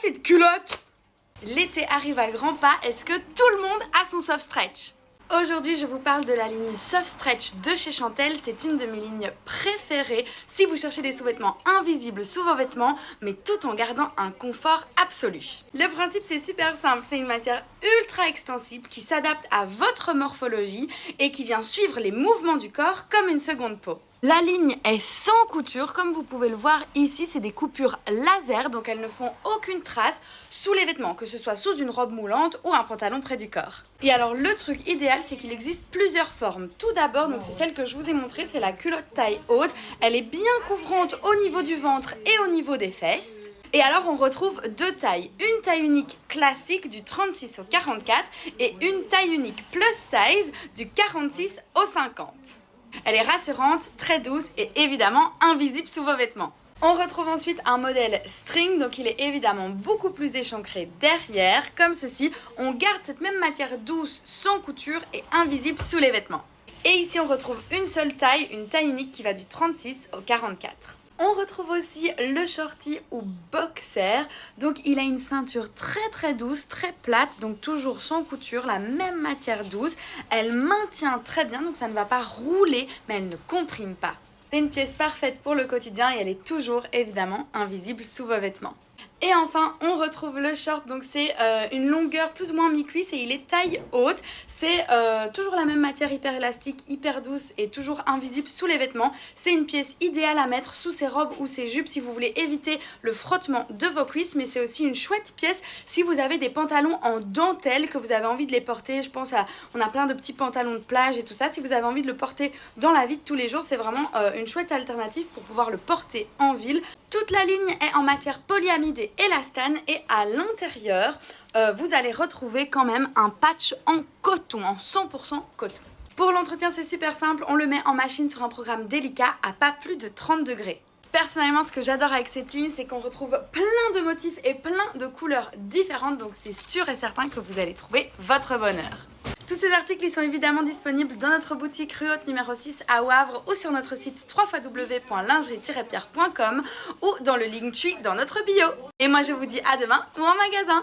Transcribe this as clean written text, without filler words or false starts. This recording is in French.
cette culotte? L'été arrive à grands pas, est-ce que tout le monde a son soft stretch? Aujourd'hui, je vous parle de la ligne Soft Stretch de chez Chantel. C'est une de mes lignes préférées si vous cherchez des sous-vêtements invisibles sous vos vêtements, mais tout en gardant un confort absolu. Le principe, c'est super simple. C'est une matière ultra extensible qui s'adapte à votre morphologie et qui vient suivre les mouvements du corps comme une seconde peau. La ligne est sans couture, comme vous pouvez le voir ici, c'est des coupures laser, donc elles ne font aucune trace sous les vêtements, que ce soit sous une robe moulante ou un pantalon près du corps. Et alors le truc idéal, c'est qu'il existe plusieurs formes. Tout d'abord, donc c'est celle que je vous ai montrée, c'est la culotte taille haute. Elle est bien couvrante au niveau du ventre et au niveau des fesses. Et alors on retrouve deux tailles, une taille unique classique du 36 au 44 et une taille unique plus size du 46 au 50. Elle est rassurante, très douce et évidemment invisible sous vos vêtements. On retrouve ensuite un modèle string, donc il est évidemment beaucoup plus échancré derrière, comme ceci. On garde cette même matière douce, sans couture et invisible sous les vêtements. Et ici on retrouve une seule taille, une taille unique qui va du 36 au 44. On retrouve aussi le shorty ou boxer, donc il a une ceinture très douce, très plate, donc toujours sans couture, la même matière douce. Elle maintient très bien, donc ça ne va pas rouler, mais elle ne comprime pas. C'est une pièce parfaite pour le quotidien et elle est toujours évidemment invisible sous vos vêtements. Et enfin, on retrouve le short, donc c'est une longueur plus ou moins mi-cuisse et il est taille haute. C'est toujours la même matière hyper élastique, hyper douce et toujours invisible sous les vêtements. C'est une pièce idéale à mettre sous ses robes ou ses jupes si vous voulez éviter le frottement de vos cuisses, mais c'est aussi une chouette pièce si vous avez des pantalons en dentelle, que vous avez envie de les porter. Je pense on a plein de petits pantalons de plage et tout ça. Si vous avez envie de le porter dans la vie de tous les jours, c'est vraiment une chouette alternative pour pouvoir le porter en ville. Toute la ligne est en matière polyamide et élastane et à l'intérieur, vous allez retrouver quand même un patch en coton, en 100% coton. Pour l'entretien, c'est super simple, on le met en machine sur un programme délicat à pas plus de 30 degrés. Personnellement, ce que j'adore avec cette ligne, c'est qu'on retrouve plein de motifs et plein de couleurs différentes, donc c'est sûr et certain que vous allez trouver votre bonheur. Tous ces articles ils sont évidemment disponibles dans notre boutique rue Haute numéro 6 à Wavre ou sur notre site www.lingerie-pierre.com ou dans le Linktree dans notre bio. Et moi je vous dis à demain ou en magasin.